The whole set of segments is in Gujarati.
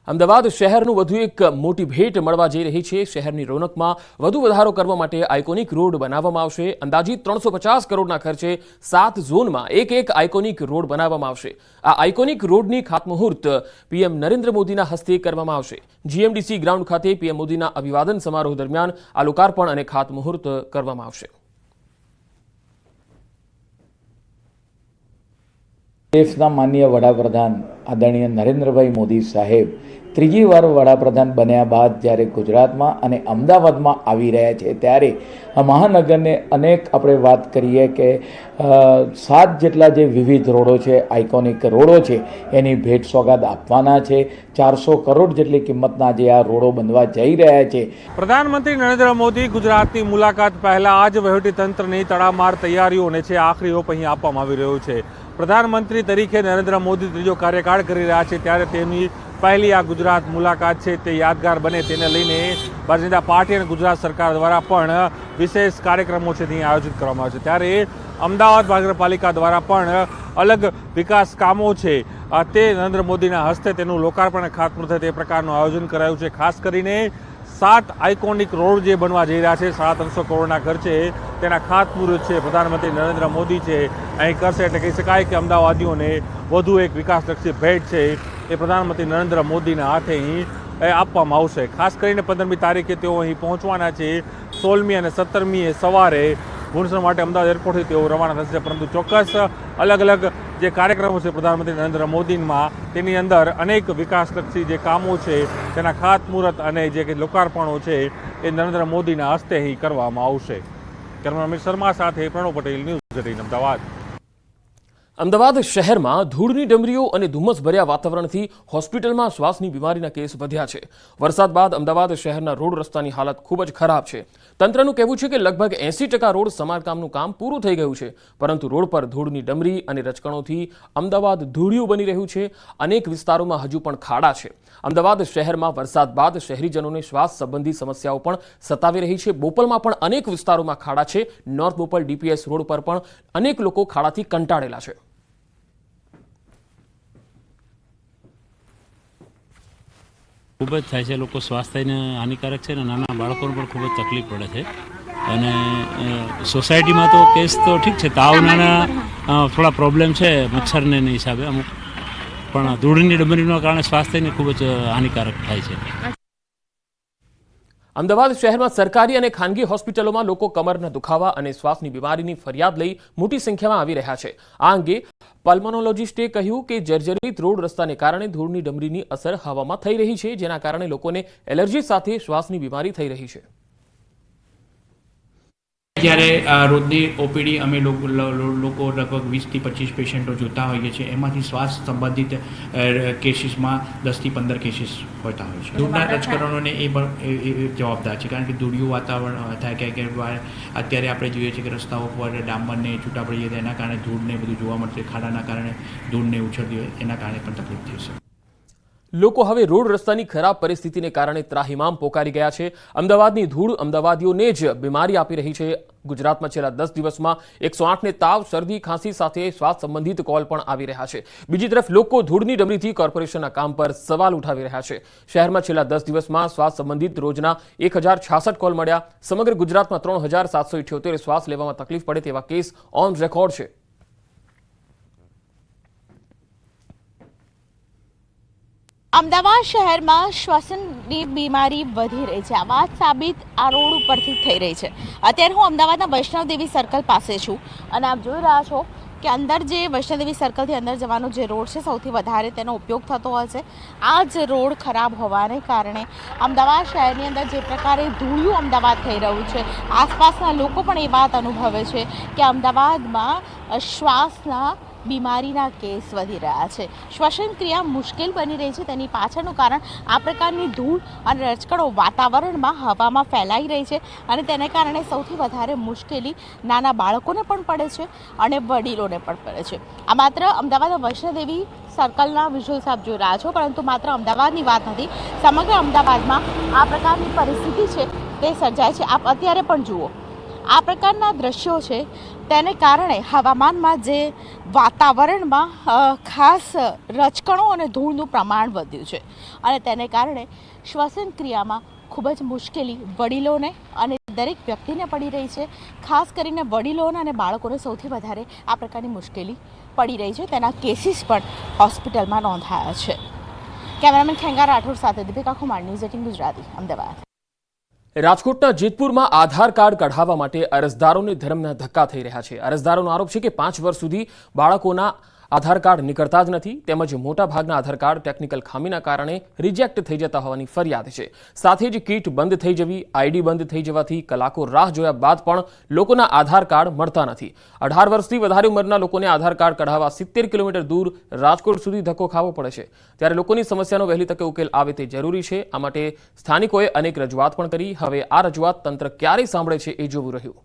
અમદાવાદ શહેરનું વધુ એક મોટી ભેટ મળવા જઈ રહી છે। શહેરની રોનકમાં વધુ વધારો કરવા માટે આઇકોનિક રોડ બનાવવામાં આવશે। અંદાજિત 350 કરોડના ખર્ચે 7 ઝોનમાં એક આઇકોનિક રોડ બનાવવામાં આવશે। આ આઇકોનિક રોડની ખાતમુહૂર્ત પીએમ નરેન્દ્ર મોદીના હસ્તે કરવામાં આવશે। જીએમડીસી ગ્રાઉન્ડ ખાતે પીએમ મોદીના અભિવાદન સમારોહ દરમિયાન આ લોકાર્પણ અને ખાતમુહૂર્ત કરવામાં આવશે। દેશના માનનીય વડાપ્રધાન આદરણીય નરેન્દ્રભાઈ મોદી સાહેબ ત્રીજી વાર વડાપ્રધાન બન્યા બાદ જ્યારે ગુજરાતમાં અને અમદાવાદમાં આવી રહ્યા છે ત્યારે આ મહાનગરને અનેક આપણે વાત કરીએ કે 7 જેટલા જે વિવિધ રોડો છે, આઇકોનિક રોડો છે, એની ભેટ સોગાદ આપવાના છે। 400 કરોડ જેટલી કિંમતના જે આ રોડો બનવા જઈ રહ્યા છે। પ્રધાનમંત્રી નરેન્દ્ર મોદી ગુજરાતની મુલાકાત પહેલા આજ વહીવટીતંત્રની તડામાર તૈયારીઓને છે આખરી ઓપ અહીં આપવામાં આવી રહ્યો છે। પ્રધાનમંત્રી તરીકે નરેન્દ્ર મોદી ત્રીજો કાર્યકાળ કરી રહ્યા છે ત્યારે તેમની પહેલી આ ગુજરાત મુલાકાત છે તે યાદગાર બને તેને લઈને ભારતીય જનતા પાર્ટી અને ગુજરાત સરકાર દ્વારા પણ વિશેષ કાર્યક્રમો છે તે આયોજિત કરવામાં આવે છે। ત્યારે અમદાવાદ મહાનગરપાલિકા દ્વારા પણ અલગ વિકાસ કામો છે તે નરેન્દ્ર મોદીના હસ્તે તેનું લોકાર્પણ અને ખાતમુહૂર્ત થાય તે પ્રકારનું આયોજન કરાયું છે। ખાસ કરીને 7 આઇકોનિક રોડ જે બનવા જઈ રહ્યા છે 350 કરોડના ખર્ચે તેના ખાતમુહૂર્ત છે પ્રધાનમંત્રી નરેન્દ્ર મોદી છે અહીં કરશે। એટલે કહી શકાય કે અમદાવાદીઓને વધુ એક વિકાસલક્ષી ભેટ છે એ પ્રધાનમંત્રી નરેન્દ્ર મોદીના હાથે અહીં આપવામાં આવશે। ખાસ કરીને 15મી તારીખે તેઓ અહીં પહોંચવાના છે। 16મી અને 17મીએ સવારે ભુવનેશ્વર માટે અમદાવાદ એરપોર્ટથી તેઓ રવાના થશે। પરંતુ ચોક્કસ અલગ અલગ જે કાર્યક્રમો છે પ્રધાનમંત્રી નરેન્દ્ર મોદીમાં તેની અંદર અનેક વિકાસલક્ષી જે કામો છે તેના ખાતમુહૂર્ત અને જે લોકાર્પણો છે એ નરેન્દ્ર મોદીના હસ્તે અહીં કરવામાં આવશે। કેમેરામેન અમિત શર્મા સાથે પ્રણવ પટેલ, ન્યૂઝ 18 અમદાવાદ। અમદાવાદ શહેરમાં ધૂળની ડમરીઓ અને ધુમ્મસભર્યા વાતાવરણથી હોસ્પિટલમાં શ્વાસની બીમારીના કેસ વધ્યા છે। વરસાદ બાદ અમદાવાદ શહેરના રોડ રસ્તાની હાલત ખૂબ જ ખરાબ છે। તંત્રનું કહેવું છે કે લગભગ 80% રોડ સમારકામનું કામ પૂરું થઈ ગયું છે, પરંતુ રોડ પર ધૂળની ડમરી અને રચકણોથી અમદાવાદ ધૂળિયું બની રહ્યું છે। અનેક વિસ્તારોમાં હજુ પણ ખાડા છે। અમદાવાદ શહેરમાં વરસાદ બાદ શહેરીજનોને શ્વાસ સંબંધી સમસ્યાઓ પણ સતાવી રહી છે। બોપલમાં પણ અનેક વિસ્તારોમાં ખાડા છે। નોર્થ બોપલ ડીપીએસ રોડ પર પણ અનેક લોકો ખાડાથી કંટાળેલા છે। ખૂબ જ થાય છે, લોકો સ્વાસ્થ્યને હાનિકારક છે અને નાના બાળકોને પણ ખૂબ જ તકલીફ પડે છે। અને સોસાયટીમાં તો કેસ તો ઠીક છે, તાવના થોડા પ્રોબ્લેમ છે મચ્છરને હિસાબે અમુક, પણ ધૂળની ડમરીના કારણે સ્વાસ્થ્યને ખૂબ જ હાનિકારક થાય છે। અમદાવાદ શહેરમાં સરકારી અને ખાનગી હોસ્પિટલોમાં લોકો કમરના દુખાવા અને શ્વાસની બીમારીની ફરિયાદ લઈ મોટી સંખ્યામાં આવી રહ્યા છે। આ અંગે પલ્મોનોલોજિસ્ટે કહ્યું કે જર્જરિત રોડ રસ્તાને કારણે ધૂળની ડમરીની અસર હવામાં થઈ રહી છે, જેના કારણે લોકોને એલર્જી સાથે શ્વાસની બીમારી થઈ રહી છે। જ્યારે રોજની ઓપીડી અમે લોકો લગભગ 20 થી 25 પેશન્ટો જોતા હોઈએ છીએ, એમાંથી શ્વાસ સંબંધિત કેસીસમાં 10 થી 15 કેસીસ હોતા હોય છે। ધૂળના રજકરણોને એ જવાબદાર છે, કારણ કે ધૂળિયું વાતાવરણ થાય કે અત્યારે આપણે જોઈએ છીએ કે રસ્તાઓ પર ડામરને છૂટા પડી જાય એના કારણે ધૂળને બધું જોવા મળશે। ખાડાના કારણે ધૂળને ઉછળતી હોય એના કારણે પણ તકલીફ થઈ છે। લોકો હવે રોડ રસ્તાની ખરાબ પરિસ્થિતિને કારણે ત્રાહિમામ પોકારી ગયા છે। અમદાવાદની ધૂળ અમદાવાદીઓને જ બીમારી આપી રહી છે। ગુજરાતમાં છેલ્લા 10 દિવસમાં 108ને તાવ, શરદી, ખાંસી સાથે શ્વાસ સંબંધિત કોલ પણ આવી રહ્યા છે। બીજી તરફ લોકો ધૂળની ડમરીથી કોર્પોરેશનના કામ પર સવાલ ઉઠાવી રહ્યા છે। શહેરમાં છેલ્લા 10 દિવસમાં શ્વાસ સંબંધિત રોજના 1066 કોલ મળ્યા। સમગ્ર ગુજરાતમાં 3778 શ્વાસ લેવામાં તકલીફ પડે તેવા કેસ ઓન રેકોર્ડ છે। અમદાવાદ શહેરમાં શ્વસનની બીમારી વધી રહી છે। આ વાત સાબિત આ રોડ ઉપરથી થઈ રહી છે। અત્યારે હું અમદાવાદના વૈષ્ણવદેવી સર્કલ પાસે છું અને આપ જોઈ રહ્યા છો કે અંદર જે વૈષ્ણવદેવી સર્કલથી અંદર જવાનો જે રોડ છે સૌથી વધારે તેનો ઉપયોગ થતો હોય છે। આ જ રોડ ખરાબ હોવાને કારણે અમદાવાદ શહેરની અંદર જે પ્રકારે ધૂળિયું અમદાવાદ થઈ રહ્યું છે, આસપાસના લોકો પણ એ વાત અનુભવે છે કે અમદાવાદમાં શ્વાસના બીમારીના કેસ વધી રહ્યા છે। શ્વસન ક્રિયા મુશ્કેલ બની રહી છે। તેની પાછળનું કારણ આ પ્રકારની ધૂળ અને રજકણો વાતાવરણમાં હવામાં ફેલાઈ રહી છે અને તેને કારણે સૌથી વધારે મુશ્કેલી નાના બાળકોને પણ પડે છે અને વડીલોને પણ પડે છે। આ માત્ર અમદાવાદ વૈષ્ણવદેવી સર્કલના વિઝ્યુઅલ્સ આપ જોઈ રહ્યા છો, પરંતુ માત્ર અમદાવાદની વાત નથી, સમગ્ર અમદાવાદમાં આ પ્રકારની પરિસ્થિતિ છે તે સર્જાય છે। આપ અત્યારે પણ જુઓ આ પ્રકારના દ્રશ્યો છે તેને કારણે હવામાનમાં જે વાતાવરણમાં ખાસ રજકણો અને ધૂળનું પ્રમાણ વધ્યું છે અને તેને કારણે શ્વસન ક્રિયામાં ખૂબ જ મુશ્કેલી વડીલોને અને દરેક વ્યક્તિને પડી રહી છે. ખાસ કરીને વડીલોને અને બાળકોને સૌથી વધારે આ પ્રકારની મુશ્કેલી પડી રહી છે. તેના કેસીસ પણ હોસ્પિટલમાં નોંધાયા છે. કેમેરામેન ખેંગા રાઠોડ સાથે દીપિકા કુમાર, ન્યૂઝ 18 ગુજરાતી, અમદાવાદ. રાજકોટના જેતપુરમાં આધાર કાર્ડ કઢાવવા માટે અરજદારોને ધર્મના ધક્કા થઈ રહ્યા છે. અરજદારોનો આરોપ છે કે 5 વર્ષ સુધી બાળકોના આધાર કાર્ડ નીકળતા જ નથી, તેમજ મોટાભાગના આધાર કાર્ડ ટેકનિકલ ખામીના કારણે રિજેક્ટ થઈ જતા હોવાની ફરિયાદ છે. સાથે જ કીટ બંધ થઈ જવી, આઈડી બંધ થઈ જવાથી કલાકો રાહ જોયા બાદ પણ લોકોના આધાર કાર્ડ મળતા નથી. 18 વર્ષથી વધારે ઉંમરના લોકોને આધાર કાર્ડ કઢાવવા 70 કિલોમીટર દૂર રાજકોટ સુધી ધક્કો ખાવો પડે છે. ત્યારે લોકોની સમસ્યાનો વહેલી તકે ઉકેલ આવે તે જરૂરી છે. આ માટે સ્થાનિકોએ અનેક રજૂઆત પણ કરી. હવે આ રજૂઆત તંત્ર ક્યારે સાંભળે છે એ જોવું રહ્યું.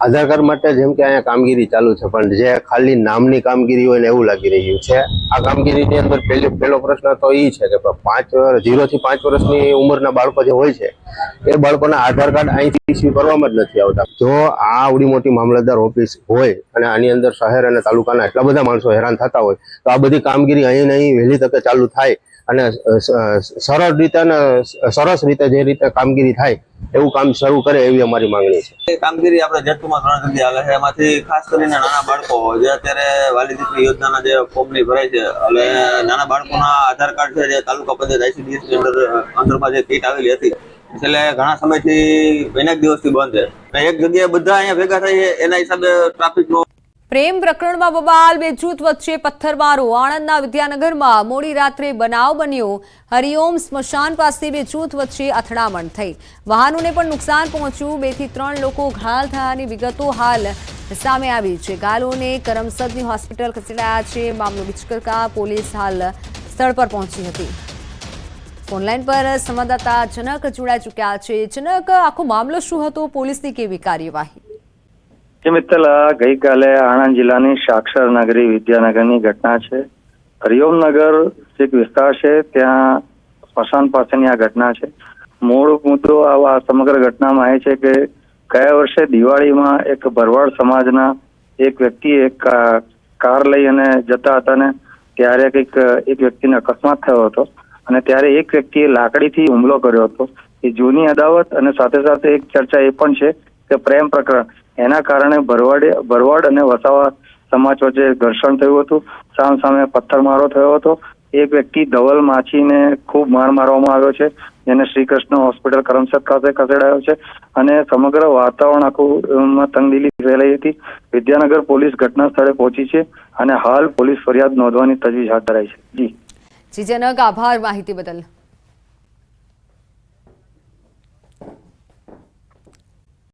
આધાર કાર્ડ માટે જેમ કે અહીંયા કામગીરી ચાલુ છે, પણ જે ખાલી નામની કામગીરી હોય ને એવું લાગી રહ્યું છે. આ કામગીરીની અંદર પહેલો પ્રશ્ન તો એ છે કે 0 થી 5 વર્ષની ઉંમરના બાળકો જે હોય છે એ બાળકોના આધાર કાર્ડ અહીંથી ઇસ્યુ કરવામાં જ નથી આવતા. જો આ આવડી મોટી મામલતદાર ઓફિસ હોય અને આની અંદર શહેર અને તાલુકાના એટલા બધા માણસો હેરાન થતા હોય તો આ બધી કામગીરી અહીં નહીં વહેલી તકે ચાલુ થાય અને સરળ રીતે અને સરસ રીતે જે રીતે કામગીરી થાય એવું કામ શરૂ કરે એવી અમારી માંગણી છે. કામગીરી આપણે જેતપુરમાં 3 જગ્યાએ હાલે છે. એમાંથી ખાસ કરીને નાના બાળકો જે અત્યારે વાલી દીકરી યોજનાના જે ફોર્મની ભરાય છે એટલે નાના બાળકોના આધાર કાર્ડ છે જે તાલુકા પંચાયત ICDS ની અંદરમાં જે કીટ આવેલી હતી એટલે ઘણા સમયથી અનેક દિવસથી બંધ છે. એક જગ્યાએ બધા અહીંયા ભેગા થાય છે એના હિસાબે ટ્રાફિકનો પ્રેમ પ્રકરણમાં બબાલ, બે જૂથ વચ્ચે પથ્થરમારો. આણંદના વિદ્યાનગરમાં મોડી રાત્રે બનાવ બન્યો. હરિઓમ સ્મશાન પાસે બે જૂથ વચ્ચે અથડામણ થઈ. વાહનોને પણ નુકસાન પહોંચ્યું. 2 થી 3 લોકો ઘાયલ થયાની વિગતો હાલ સામે આવી છે. ઘાયલોને કરમસદની હોસ્પિટલ ખસેડાયા છે. મામલો ગીચ કરતા પોલીસ હાલ સ્થળ પર પહોંચી હતી. ફોનલાઈન પર સંવાદદાતા જનક જોડાઈ ચૂક્યા છે. જનક, આખો મામલો શું હતો? પોલીસની કેવી કાર્યવાહી? મિત્તલ, ગઈકાલે આણંદ જિલ્લાની સાક્ષર નગરી વિદ્યાનગરની ઘટના છે. હરિઓમનગર એક વિસ્તાર છે, ત્યાં સ્મશાન પાસેની આ ઘટના છે. મૂળ મુદ્દો આ સમગ્ર ઘટનામાં એ છે કે ગયા વર્ષે દિવાળીમાં એક ભરવાડ સમાજના એક વ્યક્તિ એક કાર લઈ અને જતા હતા ને ત્યારે એક વ્યક્તિને અકસ્માત થયો હતો અને ત્યારે એક વ્યક્તિએ લાકડીથી હુમલો કર્યો હતો. એ જૂની અદાવત અને સાથે સાથે એક ચર્ચા એ પણ છે કે પ્રેમ પ્રકરણ, એના કારણે ભરવાડ અને વસાવા સમાજ વચ્ચે ઘર્ષણ થયું હતું. સામે પથ્થરમારો થયો હતો. એક વ્યક્તિ ધવલ માછીને ખૂબ માર મારવામાં આવ્યો છે, જેને શ્રી કૃષ્ણ હોસ્પિટલ કરમસદ ખાતે ખસેડાયો છે અને સમગ્ર વાતાવરણ આખું તંગદિલી ફેલાઈ હતી. વિદ્યાનગર પોલીસ ઘટના સ્થળે પહોંચી છે અને હાલ પોલીસ ફરિયાદ નોંધવાની તજવીજ હાથ ધરાઈ છે. જી જનક, આભાર માહિતી બદલ.